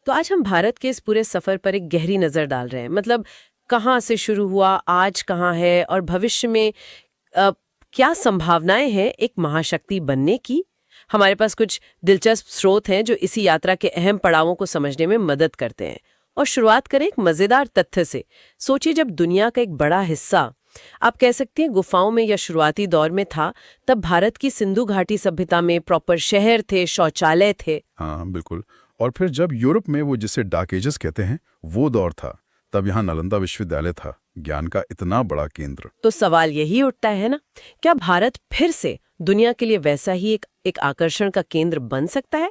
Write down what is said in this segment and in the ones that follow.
तो आज हम भारत के इस पूरे सफर पर एक गहरी नजर डाल रहे हैं। मतलब कहाँ से शुरू हुआ, आज कहाँ है और भविष्य में अ, क्या संभावनाएं हैं एक महाशक्ति बनने की। हमारे पास कुछ दिलचस्प स्रोत हैं जो इसी यात्रा के अहम पड़ावों को समझने में मदद करते हैं। और शुरुआत करें एक मजेदार तथ्य से। सोचिए, जब दुनिया का एक बड़ा हिस्सा, आप कह सकते हैं, गुफाओं में या शुरुआती दौर में था, तब भारत की सिंधु घाटी सभ्यता में प्रॉपर शहर थे, शौचालय थे। हाँ बिल्कुल। और फिर जब यूरोप में वो जिसे डार्क एजेस कहते हैं वो दौर था, तब यहाँ नालंदा विश्वविद्यालय था, ज्ञान का इतना बड़ा केंद्र। तो सवाल यही उठता है ना, क्या भारत फिर से दुनिया के लिए वैसा ही एक आकर्षण का केंद्र बन सकता है?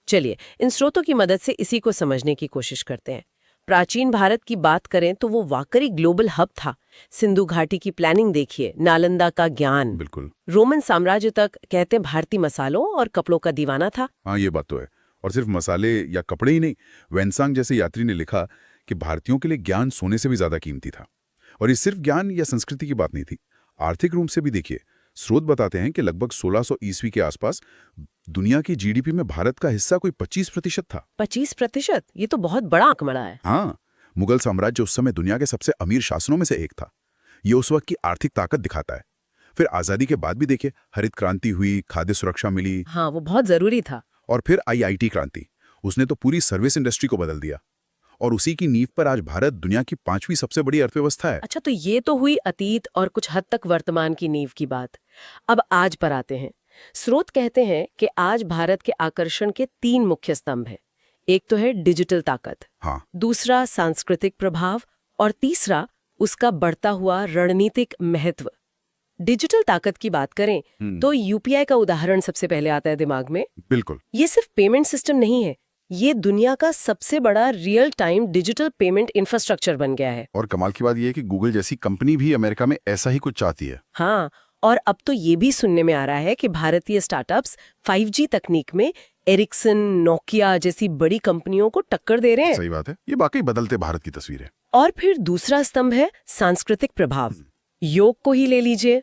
चलिए इन स्रोतों की मदद से इसी को समझने की कोशिश करते हैं। प्राचीन भारत की बात करें तो वो वाकई ग्लोबल हब था। सिंधु घाटी की प्लानिंग देखिए, नालंदा का ज्ञान। बिल्कुल। रोमन साम्राज्य तक कहते हैं भारतीय मसालों और कपड़ों का दीवाना था। हाँ ये बात तो है। और सिर्फ मसाले या कपड़े ही नहीं, वेनसांग जैसे यात्री ने लिखा कि भारतीयों के लिए ज्ञान सोने से भी ज्यादा कीमती था। और ये सिर्फ ज्ञान या संस्कृति की बात नहीं थी, आर्थिक रूप से भी देखिए। स्रोत बताते हैं कि लगभग 1600 ईस्वी के आसपास दुनिया की जीडीपी में भारत का हिस्सा कोई 25% था। 25%? ये तो बहुत बड़ा आंकड़ा है। हाँ, मुगल साम्राज्य उस समय दुनिया के सबसे अमीर शासनों में से एक था। ये उस वक्त की आर्थिक ताकत दिखाता है। फिर आजादी के बाद भी देखिए, हरित क्रांति हुई, खाद्य सुरक्षा मिली। हाँ, वो बहुत जरूरी था। और फिर आईआईटी क्रांति, उसने तो पूरी सर्विस इंडस्ट्री को बदल दिया। और उसी की नींव पर आज भारत दुनिया की 5वीं सबसे बड़ी अर्थव्यवस्था है। अच्छा, तो ये तो हुई अतीत और कुछ हद तक वर्तमान की नींव की बात। अब आज पर आते हैं। स्रोत कहते हैं कि आज भारत के आकर्षण के 3 मुख्य स्तंभ हैं। एक तो है डिजिटल ताकत, हाँ, दूसरा सांस्कृतिक प्रभाव और तीसरा उसका बढ़ता हुआ रणनीतिक महत्व। डिजिटल ताकत की बात करें तो यूपीआई का उदाहरण सबसे पहले आता है दिमाग में। बिल्कुल। ये सिर्फ पेमेंट सिस्टम नहीं है, ये दुनिया का सबसे बड़ा real time digital payment infrastructure बन गया है। और कमाल की बात यह है कि गूगल जैसी कंपनी भी अमेरिका में ऐसा ही कुछ चाहती है। हाँ, और अब तो ये भी सुनने में आ रहा है कि भारतीय स्टार्टअप्स 5G तकनीक में एरिक्सन, नोकिया जैसी बड़ी कंपनियों को टक्कर दे रहे हैं। सही बात है, ये वाकई बदलते भारत की तस्वीर है। और फिर दूसरा स्तंभ है सांस्कृतिक प्रभाव। योग को ही ले लीजिए,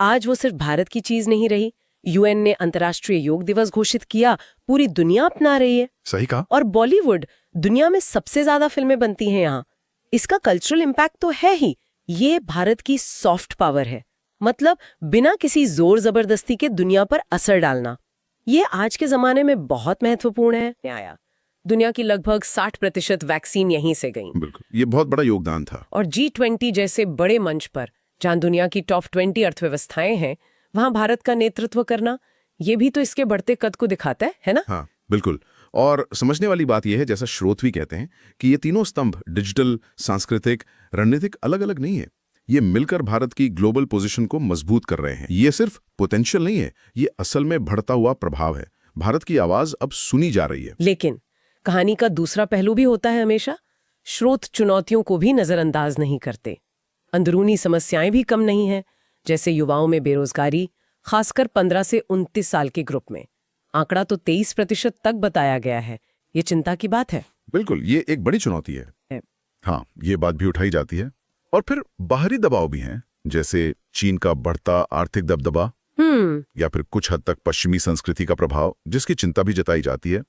आज वो सिर्फ भारत की चीज नहीं रही। यूएन ने अंतर्राष्ट्रीय योग दिवस घोषित किया, पूरी दुनिया अपना रही है। सही कहा। और बॉलीवुड, दुनिया में सबसे ज्यादा फिल्में बनती हैं यहाँ। इसका कल्चरल इम्पैक्ट तो है ही। ये भारत की सॉफ्ट पावर है, मतलब बिना किसी जोर जबरदस्ती के दुनिया पर असर डालना। ये आज के जमाने में बहुत महत्वपूर्ण है। आया दुनिया की लगभग 60% वैक्सीन यहीं से गई। बिल्कुल, ये बहुत बड़ा योगदान था। और G20 जैसे बड़े मंच पर, जहां दुनिया की टॉप 20 अर्थव्यवस्थाएं हैं, वहां भारत का नेतृत्व करना, ये भी तो इसके बढ़ते कद को दिखाता है ना? हाँ बिल्कुल। और समझने वाली बात यह है, जैसा स्रोत भी कहते हैं, कि ये तीनों स्तंभ, डिजिटल, सांस्कृतिक, रणनीतिक, अलग अलग नहीं है। ये मिलकर भारत की ग्लोबल पोजीशन को मजबूत कर रहे हैं। ये सिर्फ पोटेंशियल नहीं है, ये असल में बढ़ता हुआ प्रभाव है। भारत की आवाज अब सुनी जा रही है। लेकिन कहानी का दूसरा पहलू भी होता है हमेशा। स्रोत चुनौतियों को भी नजरअंदाज नहीं करते। अंदरूनी समस्याएं भी कम नहीं हैं, जैसे युवाओं में बेरोजगारी, खासकर 15 से 29 साल के ग्रुप में। आंकड़ा तो 23% तक बताया गया है। ये चिंता की बात है। बिल्कुल, ये एक बड़ी चुनौती है। हाँ, ये बात भी उठाई जाती है। और फिर बाहरी दबाव भी हैं, जैसे चीन का बढ़ता आर्थिक दबदबा, या फिर कुछ हद तक पश्चिमी संस्कृति का प्रभाव, जिसकी चिंता भी जताई जाती है।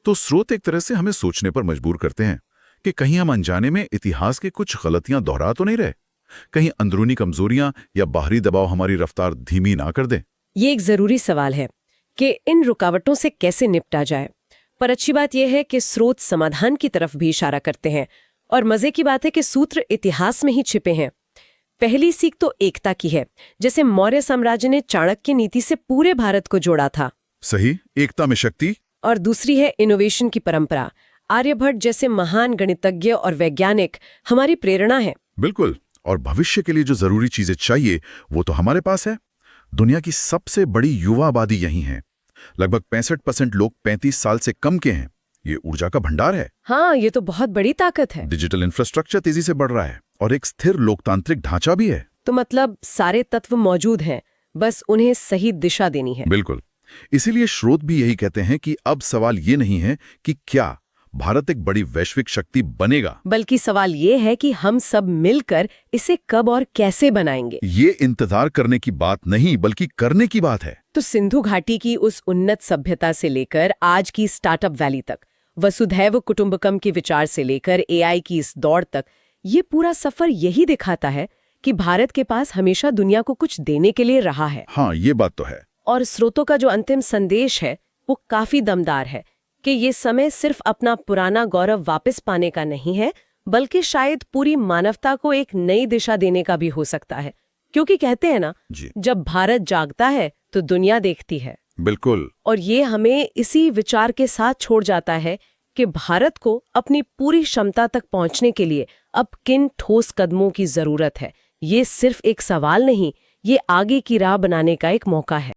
तो स्रोत एक तरह से हमें सोचने पर मजबूर करते हैं कि कहीं हम अनजाने में इतिहास के कुछ गलतियां दोहरा तो नहीं रहे, कहीं अंदरूनी कमजोरियां या बाहरी दबाव हमारी रफ्तार धीमी ना कर दें। ये एक जरूरी सवाल है कि इन रुकावटों से कैसे निपटा जाए। पर अच्छी बात यह है कि स्रोत समाधान की तरफ भी इशारा करते हैं। और मजे की बात है कि सूत्र इतिहास में ही छिपे हैं। पहली सीख तो एकता की है, जैसे मौर्य साम्राज्य ने चाणक्य नीति से पूरे भारत को जोड़ा था। सही, एकता में शक्ति। और दूसरी है इनोवेशन की परंपरा। आर्यभट्ट जैसे महान गणितज्ञ और वैज्ञानिक हमारी प्रेरणा है। बिल्कुल। और भविष्य के लिए जो जरूरी चीजें चाहिए वो तो हमारे पास है। दुनिया की सबसे बड़ी युवा आबादी यही है। लगभग 65% लोग 35 साल से कम के हैं। ये ऊर्जा का भंडार है। हाँ, ये तो बहुत बड़ी ताकत है। डिजिटल इंफ्रास्ट्रक्चर तेजी से बढ़ रहा है और एक स्थिर लोकतांत्रिक ढांचा भी है। तो मतलब सारे तत्व मौजूद हैं, बस उन्हें सही दिशा देनी है। बिल्कुल। इसीलिए स्रोत भी यही कहते हैं कि अब सवाल ये नहीं है कि क्या भारत एक बड़ी वैश्विक शक्ति बनेगा, बल्कि सवाल ये है कि हम सब मिलकर इसे कब और कैसे बनाएंगे। ये इंतजार करने की बात नहीं, बल्कि करने की बात है। तो सिंधु घाटी की उस उन्नत सभ्यता से लेकर आज की स्टार्टअप वैली तक वसुधैव कुटुंबकम के विचार से लेकर एआई की इस दौड़ तक, ये पूरा सफर यही दिखाता है कि भारत के पास हमेशा दुनिया को कुछ देने के लिए रहा है। हाँ, ये बात तो है। और स्रोतों का जो अंतिम संदेश है वो काफी दमदार है कि ये समय सिर्फ अपना पुराना गौरव वापस पाने का नहीं है, बल्कि शायद पूरी मानवता को एक नई दिशा देने का भी हो सकता है। क्योंकि कहते हैं ना, जब भारत जागता है तो दुनिया देखती है। बिल्कुल। और ये हमें इसी विचार के साथ छोड़ जाता है कि भारत को अपनी पूरी क्षमता तक पहुंचने के लिए अब किन ठोस कदमों की जरूरत है। ये सिर्फ एक सवाल नहीं, ये आगे की राह बनाने का एक मौका है।